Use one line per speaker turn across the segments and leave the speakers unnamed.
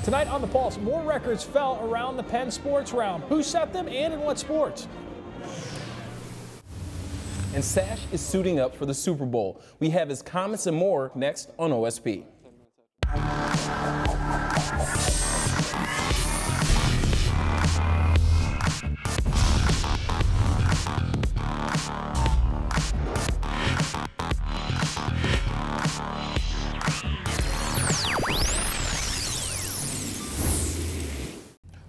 Tonight on The Pulse, more records fell around the Penn Sports Round. Who set them and in what sports?
And Sash is suiting up for the Super Bowl. We have his comments and more next on OSP.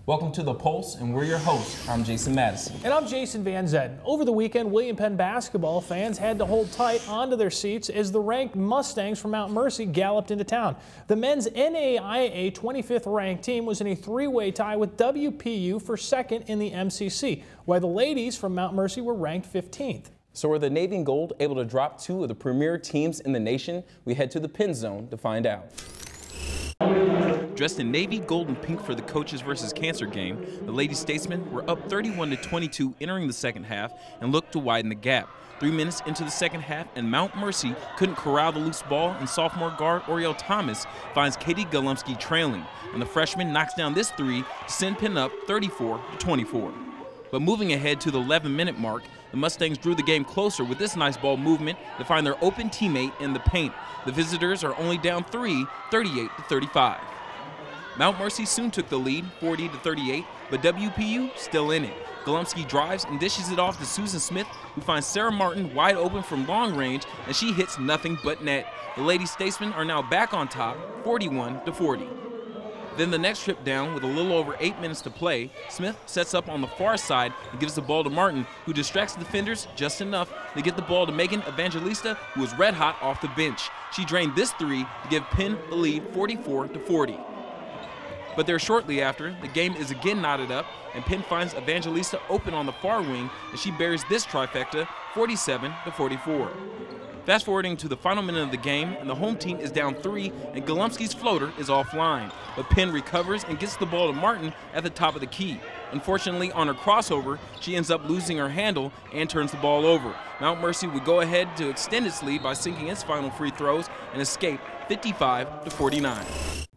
Welcome to The Pulse, and we're your hosts. I'm Jason Madison.
And I'm Jason Van Zetten. Over the weekend, William Penn basketball fans had to hold tight onto their seats as the ranked Mustangs from Mount Mercy galloped into town. The men's NAIA 25th ranked team was in a three-way tie with WPU for second in the MCC, while the ladies from Mount Mercy were ranked 15th.
So were the Navy and Gold able to drop two of the premier teams in the nation? We head to the Penn Zone to find out.
Dressed in navy, gold, and pink for the Coaches versus Cancer game, the Lady Statesmen were up 31-22 entering the second half and looked to widen the gap. 3 minutes into the second half, and Mount Mercy couldn't corral the loose ball, and sophomore guard Oriel Thomas finds Katie Golumsky trailing, and the freshman knocks down this three to send Penn up 34-24. But moving ahead to the 11-minute mark, the Mustangs drew the game closer with this nice ball movement to find their open teammate in the paint. The visitors are only down 3, 38-35. Mount Mercy soon took the lead, 40-38, but WPU still in it. Golumsky drives and dishes it off to Susan Smith, who finds Sarah Martin wide open from long range, and she hits nothing but net. The Lady Statesmen are now back on top, 41-40. Then the next trip down, with a little over 8 minutes to play, Smith sets up on the far side and gives the ball to Martin, who distracts the defenders just enough to get the ball to Megan Evangelista, who was red hot off the bench. She drained this three to give Penn the lead 44-40. But there shortly after, the game is again knotted up, and Penn finds Evangelista open on the far wing, and she buries this trifecta 47-44. Fast forwarding to the final minute of the game, and the home team is down 3, and Golumsky's floater is offline. But Penn recovers and gets the ball to Martin at the top of the key. Unfortunately, on her crossover, she ends up losing her handle and turns the ball over. Mount Mercy would go ahead to extend its lead by sinking its final free throws and escape 55-49.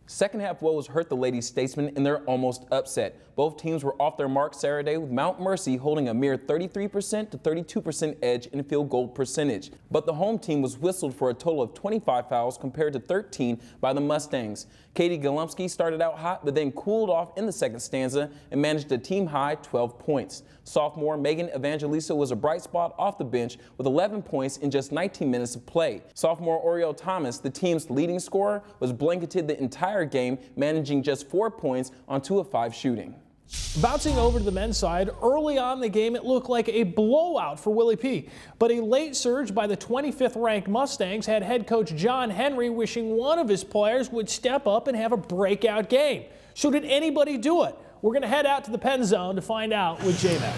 Second half woes hurt the Lady Statesmen in their almost upset. Both teams were off their mark Saturday, with Mount Mercy holding a mere 33% to 32% edge in field goal percentage. But the home team was whistled for a total of 25 fouls compared to 13 by the Mustangs. Katie Golumsky started out hot, but then cooled off in the second stanza and managed a team-high 12 points. Sophomore Megan Evangelista was a bright spot off the bench with 11 points in just 19 minutes of play. Sophomore Oriel Thomas, the team's leading scorer, was blanketed the entire game, managing just 4 points on 2 of 5 shooting.
Bouncing over to the men's side, early on in the game it looked like a blowout for Willie P. But a late surge by the 25th ranked Mustangs had head coach John Henry wishing one of his players would step up and have a breakout game. So did anybody do it? We're going to head out to the Penn Zone to find out with J-Mac.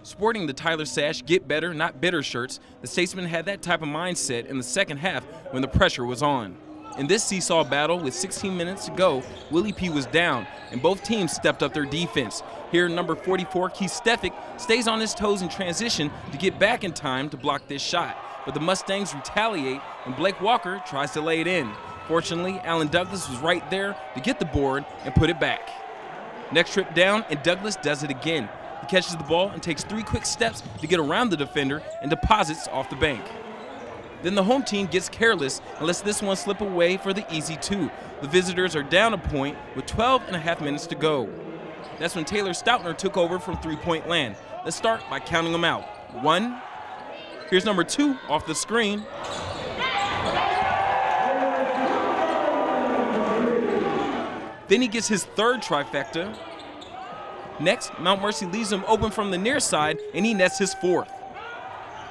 Sporting the Tyler Sash Get Better, Not Bitter shirts, the Statesmen had that type of mindset in the second half when the pressure was on. In this seesaw battle with 16 minutes to go, Willie P was down, and both teams stepped up their defense. Here, number 44, Keith Steffick, stays on his toes in transition to get back in time to block this shot. But the Mustangs retaliate, and Blake Walker tries to lay it in. Fortunately, Alan Douglas was right there to get the board and put it back. Next trip down, and Douglas does it again. He catches the ball and takes 3 quick steps to get around the defender and deposits off the bank. Then the home team gets careless and lets this one slip away for the easy 2. The visitors are down a point with 12.5 minutes to go. That's when Taylor Stoutner took over from three-point land. Let's start by counting them out. 1. Here's number 2 off the screen. Then he gets his third trifecta. Next, Mount Mercy leaves him open from the near side, and he nets his 4th.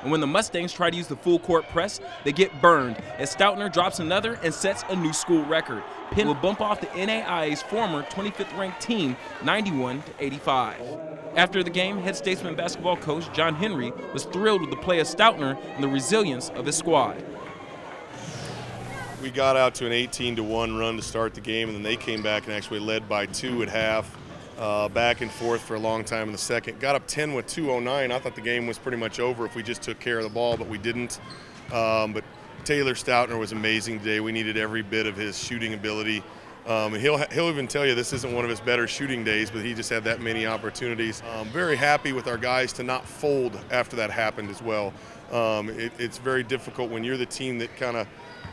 And when the Mustangs try to use the full court press, they get burned as Stoutner drops another and sets a new school record. Penn will bump off the NAIA's former 25th ranked team 91-85. After the game, head Statesman basketball coach John Henry was thrilled with the play of Stoutner and the resilience of his squad.
We got out to an 18-1 run to start the game, and then they came back and actually led by 2 at half. Back and forth for a long time in the second. Got up 10 with 2:09. I thought the game was pretty much over if we just took care of the ball, but we didn't. But Taylor Stoutner was amazing today. We needed every bit of his shooting ability. He'll even tell you this isn't one of his better shooting days, but he just had that many opportunities. Very happy with our guys to not fold after that happened as well. It's very difficult when you're the team that kind of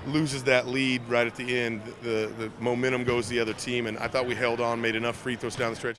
loses that lead right at the end. The momentum goes to the other team, and I thought we held on, made enough free throws down the stretch.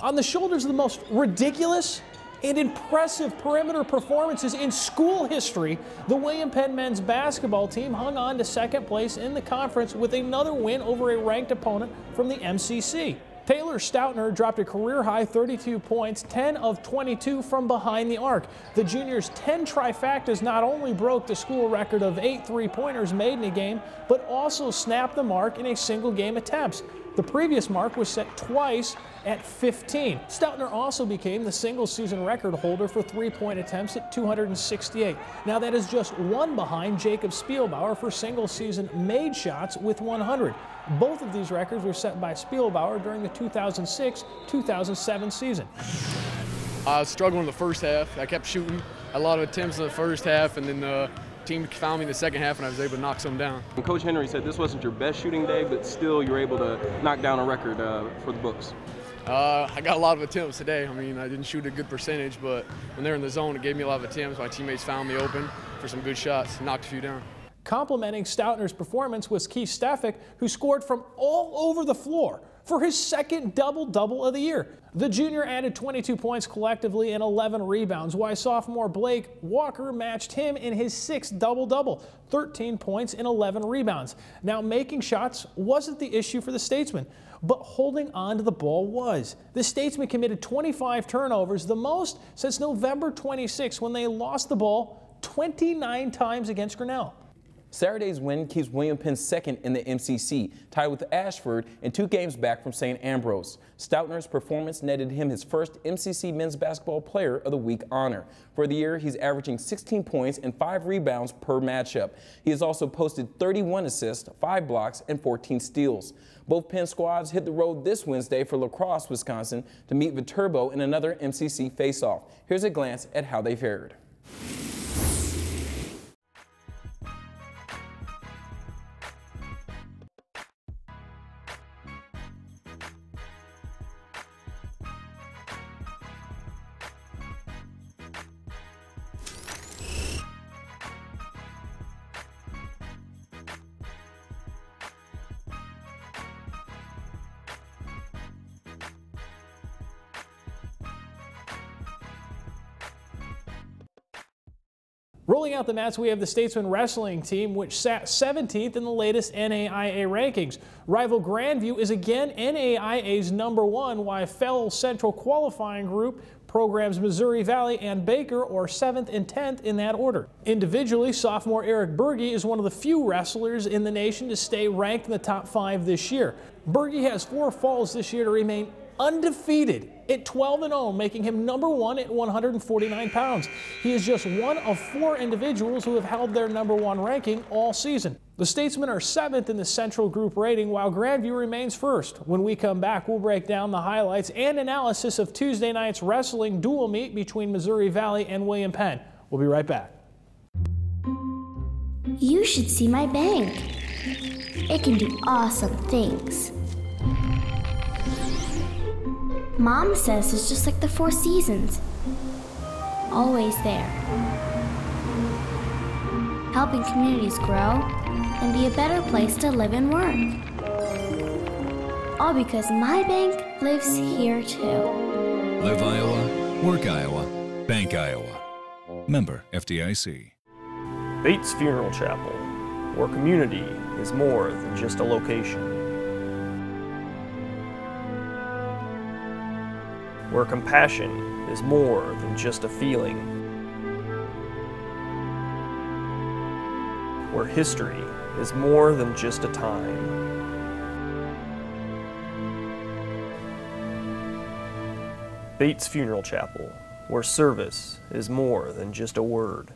On the shoulders of the most ridiculous and impressive perimeter performances in school history, the William Penn men's basketball team hung on to second place in the conference with another win over a ranked opponent from the MCC. Taylor Stoutner dropped a career-high 32 points, 10 of 22 from behind the arc. The junior's 10 trifectas not only broke the school record of 8 three-pointers made in a game, but also snapped the mark in a single-game attempts. The previous mark was set twice at 15. Stoutner also became the single-season record holder for three-point attempts at 268. Now that is just one behind Jacob Spielbauer for single-season made shots with 100. Both of these records were set by Spielbauer during the 2006-2007 season.
I was struggling in the first half. I kept shooting a lot of attempts in the first half, and then the team found me in the second half, and I was able to knock some down.
And Coach Henry said this wasn't your best shooting day, but still you were able to knock down a record for the books.
I got a lot of attempts today. I mean, I didn't shoot a good percentage, but when they're in the zone, it gave me a lot of attempts. My teammates found me open for some good shots, knocked a few down.
Complimenting Stoutner's performance was Keith Stefik, who scored from all over the floor for his second double-double of the year. The junior added 22 points collectively and 11 rebounds, while sophomore Blake Walker matched him in his sixth double-double, 13 points and 11 rebounds. Now, making shots wasn't the issue for the Statesman, but holding on to the ball was. The Statesman committed 25 turnovers, the most since November 26, when they lost the ball 29 times against Grinnell.
Saturday's win keeps William Penn second in the MCC, tied with Ashford and 2 games back from St. Ambrose. Stoutner's performance netted him his first MCC Men's Basketball Player of the Week honor. For the year, he's averaging 16 points and 5 rebounds per matchup. He has also posted 31 assists, 5 blocks, and 14 steals. Both Penn squads hit the road this Wednesday for La Crosse, Wisconsin, to meet Viterbo in another MCC face-off. Here's a glance at how they fared.
Rolling out the mats, we have the Statesman wrestling team, which sat 17th in the latest NAIA rankings. Rival Grandview is again NAIA's #1, while fellow Central qualifying group programs Missouri Valley and Baker are 7th and 10th in that order. Individually, sophomore Eric Berge is one of the few wrestlers in the nation to stay ranked in the top 5 this year. Berge has 4 falls this year to remain undefeated at 12-0, making him #1 at 149 pounds. He is just one of 4 individuals who have held their #1 ranking all season. The Statesmen are 7th in the Central group rating, while Grandview remains 1st. When we come back, we'll break down the highlights and analysis of Tuesday night's wrestling dual meet between Missouri Valley and William Penn. We'll be right back.
You should see my bank. It can do awesome things. Mom says it's just like the 4 seasons. Always there. Helping communities grow and be a better place to live and work. All because my bank lives here too.
Live Iowa, work Iowa, bank Iowa. Member FDIC.
Bates Funeral Chapel, where community is more than just a location. Where compassion is more than just a feeling. Where history is more than just a time. Bates Funeral Chapel, where service is more than just a word.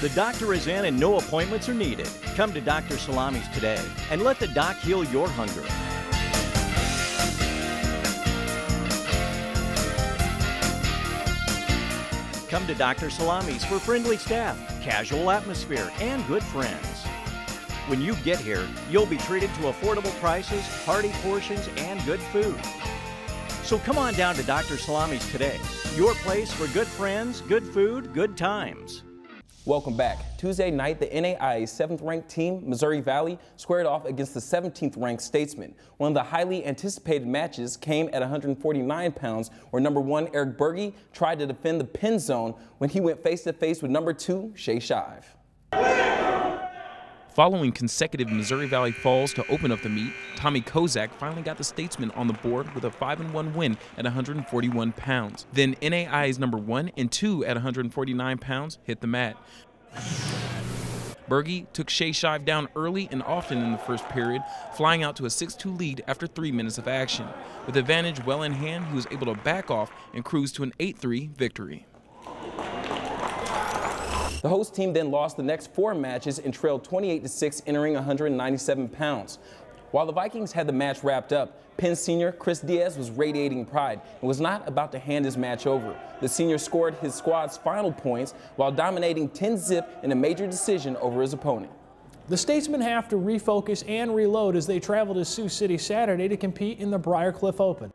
The doctor is in and no appointments are needed. Come to Dr. Salami's today and let the doc heal your hunger. Come to Dr. Salami's for friendly staff, casual atmosphere, and good friends. When you get here, you'll be treated to affordable prices, hearty portions, and good food. So come on down to Dr. Salami's today. Your place for good friends, good food, good times.
Welcome back. Tuesday night, the NAIA's 7th-ranked team, Missouri Valley, squared off against the 17th-ranked Statesman. One of the highly anticipated matches came at 149 pounds, where number 1 Eric Berge tried to defend the pin zone when he went face-to-face with number 2 Shay Shive.
Following consecutive Missouri Valley falls to open up the meet, Tommy Kozak finally got the Statesman on the board with a 5-1 win at 141 pounds. Then NAIA's number 1 and 2 at 149 pounds hit the mat. Berge took Shay Shive down early and often in the first period, flying out to a 6-2 lead after 3 minutes of action. With advantage well in hand, he was able to back off and cruise to an 8-3 victory.
The host team then lost the next 4 matches and trailed 28-6, entering 197 pounds. While the Vikings had the match wrapped up, Penn senior Chris Diaz was radiating pride and was not about to hand his match over. The senior scored his squad's final points while dominating 10-zip in a major decision over his opponent.
The Statesmen have to refocus and reload as they travel to Sioux City Saturday to compete in the Briarcliff Open.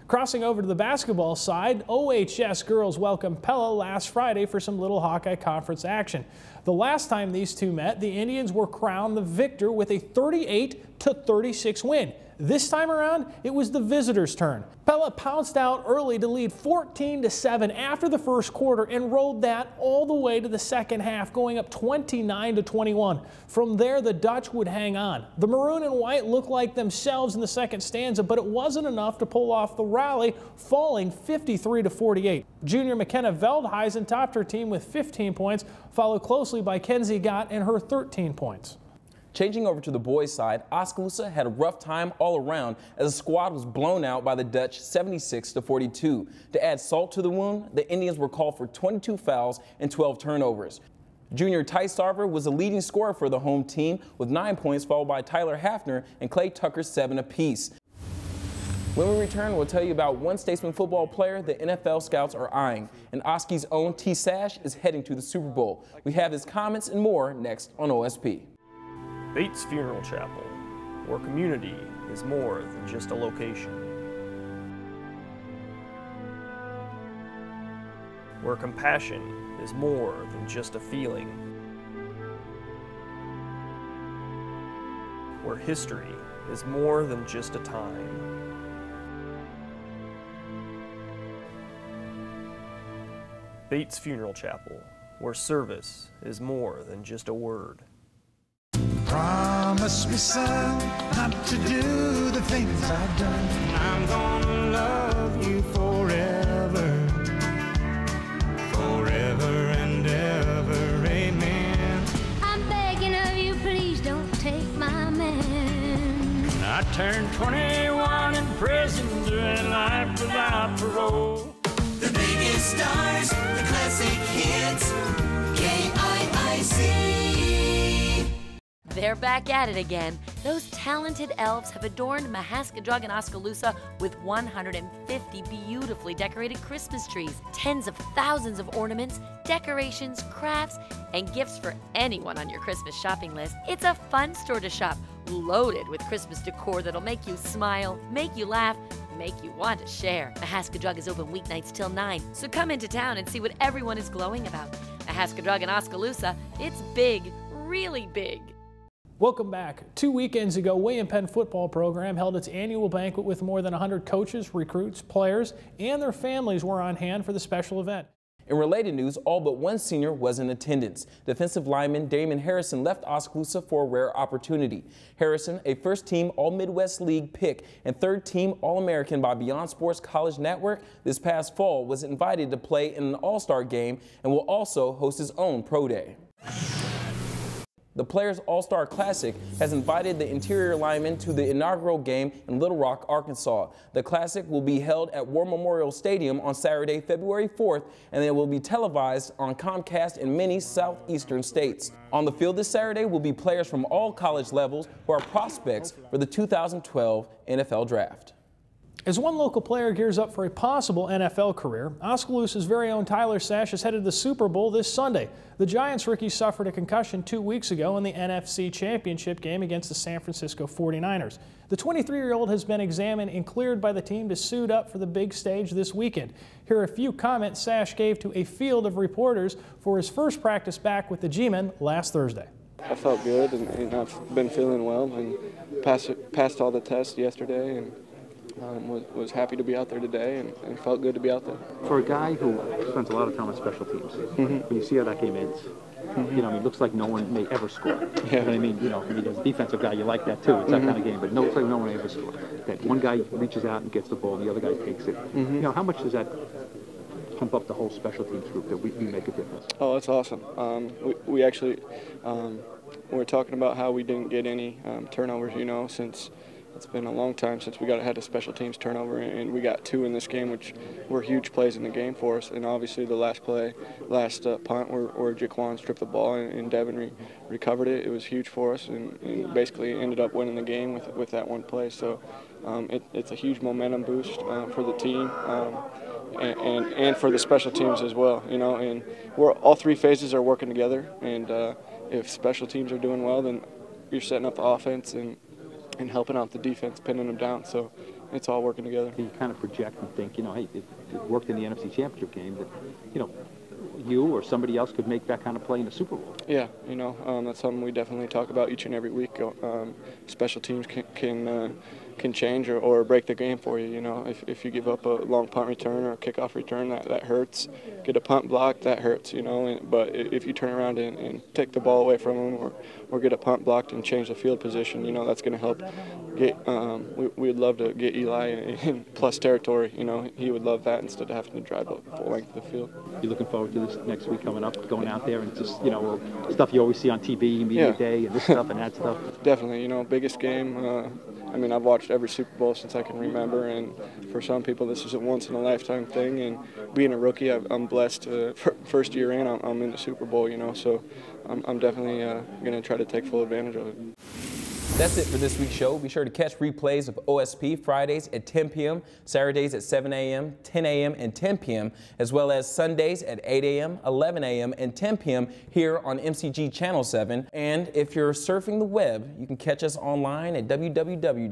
Crossing over to the basketball side, OHS girls welcomed Pella last Friday for some Little Hawkeye Conference action. The last time these two met, the Indians were crowned the victor with a 38-36 win. This time around, it was the visitors' turn. Pella pounced out early to lead 14-7 after the first quarter and rode that all the way to the second half, going up 29-21. From there, the Dutch would hang on. The maroon and white looked like themselves in the second stanza, but it wasn't enough to pull off the rally, falling 53-48. Junior McKenna Veldhuizen topped her team with 15 points, followed closely by Kenzie Gott and her 13 points.
Changing over to the boys' side, Oskaloosa had a rough time all around as the squad was blown out by the Dutch 76-42. To add salt to the wound, the Indians were called for 22 fouls and 12 turnovers. Junior Ty Sarver was the leading scorer for the home team with 9 points, followed by Tyler Hafner and Clay Tucker 7 apiece. When we return, we'll tell you about one Statesman football player the NFL scouts are eyeing, and Oski's own T. Sash is heading to the Super Bowl. We have his comments and more next on OSP.
Bates Funeral Chapel, where community is more than just a location. Where compassion is more than just a feeling. Where history is more than just a time. Bates Funeral Chapel, where service is more than just a word.
Promise me, son, not to do the things I've done. I'm gonna love you forever, forever and ever, amen.
I'm begging of you, please don't take my man.
I turned 21 in prison, doing life without parole. The biggest stars, the classic hits, KIIC.
They're back at it again. Those talented elves have adorned Mahaskadrug and Oskaloosa with 150 beautifully decorated Christmas trees, tens of thousands of ornaments, decorations, crafts, and gifts for anyone on your Christmas shopping list. It's a fun store to shop, loaded with Christmas decor that'll make you smile, make you laugh, make you want to share. Mahaskadrug is open weeknights till 9, so come into town and see what everyone is glowing about. Mahaskadrug and Oskaloosa, it's big, really big.
Welcome back. 2 weekends ago, William Penn football program held its annual banquet with more than 100 coaches, recruits, players, and their families were on hand for the special event.
In related news, all but one senior was in attendance. Defensive lineman Damon Harrison left Oskaloosa for a rare opportunity. Harrison, a first-team All-Midwest League pick and third-team All-American by Beyond Sports College Network, this past fall was invited to play in an All-Star game and will also host his own pro day. The Players All-Star Classic has invited the interior linemen to the inaugural game in Little Rock, Arkansas. The Classic will be held at War Memorial Stadium on Saturday, February 4th, and it will be televised on Comcast in many southeastern states. On the field this Saturday will be players from all college levels who are prospects for the 2012 NFL Draft.
As one local player gears up for a possible NFL career, Oskaloosa's very own Tyler Sash is headed to the Super Bowl this Sunday. The Giants rookie suffered a concussion 2 weeks ago in the NFC Championship game against the San Francisco 49ers. The 23-year-old has been examined and cleared by the team to suit up for the big stage this weekend. Here are a few comments Sash gave to a field of reporters for his first practice back with the G-men last Thursday.
I felt good, and I've been feeling well, and passed all the tests yesterday, and was happy to be out there today, and felt good to be out there.
For a guy who spends a lot of time on special teams, when you see how that game ends, you know, I mean, it looks like no one may ever score.
Yeah.
But I mean, you know, as a defensive guy, you like that too. It's that kind of game. But no, it looks like no one may ever score. That one guy reaches out and gets the ball, and the other guy takes it. You know, how much does that pump up the whole special teams group that we make a difference?
Oh, that's awesome. We actually, we were talking about how we didn't get any turnovers, you know, since it's been a long time since we had a special teams turnover, and we got 2 in this game, which were huge plays in the game for us. And obviously the last punt where Jaquan stripped the ball and Devin recovered it, it was huge for us, and basically ended up winning the game with that one play. So it's a huge momentum boost for the team. And for the special teams as well, you know, and all 3 phases are working together, and if special teams are doing well, then you're setting up the offense and helping out the defense, pinning them down. So it's all working together.
You kind of project and think, you know, hey, it worked in the NFC Championship game, that, you know, you or somebody else could make that kind of play in the Super Bowl.
Yeah, you know, that's something we definitely talk about each and every week. Special teams can change or break the game for you. You know, if you give up a long punt return or a kickoff return, that hurts. Get a punt block, that hurts. You know, but if you turn around and take the ball away from them or get a punt blocked and change the field position, you know, that's going to help. We'd love to get Eli in plus territory. You know, he would love that instead of having to drive the full length of the field.
You looking forward to this next week coming up, going out there and just, you know, stuff you always see on TV, media day, and this stuff and that stuff?
Definitely, you know, biggest game. I mean, I've watched every Super Bowl since I can remember, and for some people this is a once-in-a-lifetime thing, and being a rookie, I'm blessed. First year in, I'm in the Super Bowl, you know, so I'm definitely going to try to take full advantage of it.
That's it for this week's show. Be sure to catch replays of OSP Fridays at 10 p.m., Saturdays at 7 a.m., 10 a.m., and 10 p.m., as well as Sundays at 8 a.m., 11 a.m., and 10 p.m. here on MCG Channel 7. And if you're surfing the web, you can catch us online at www.critv.org.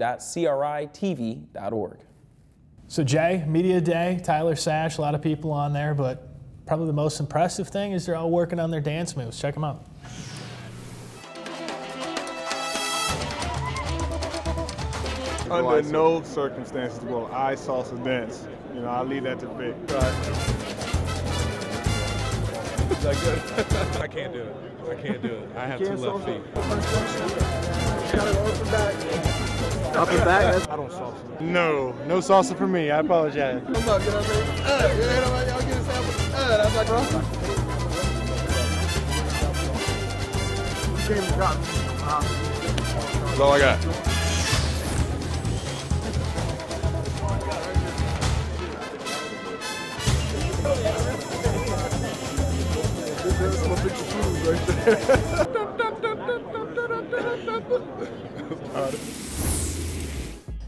So Jay, Media Day, Tyler Sash, a lot of people on there, but probably the most impressive thing is they're all working on their dance moves. Check them out.
Under no circumstances will I salsa dance. You know, I'll leave that to Vic. Is that good?
I can't do it. I can't do it. I have 2 left feet.
Up and back? I don't salsa. No salsa for me. I apologize. Come on, get up there. Y'all get a sample. That's like rough. That's all I got.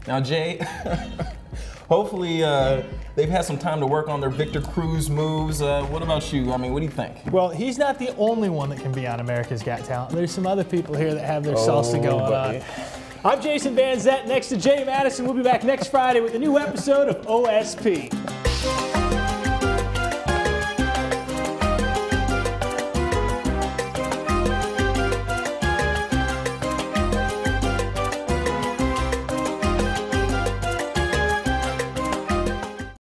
Now, Jay, hopefully they've had some time to work on their Victor Cruz moves. What about you? I mean, what do you think?
Well, he's not the only one that can be on America's Got Talent. There's some other people here that have their salsa going on. I'm Jason Van Zett, next to Jay Madison. We'll be back next Friday with a new episode of OSP.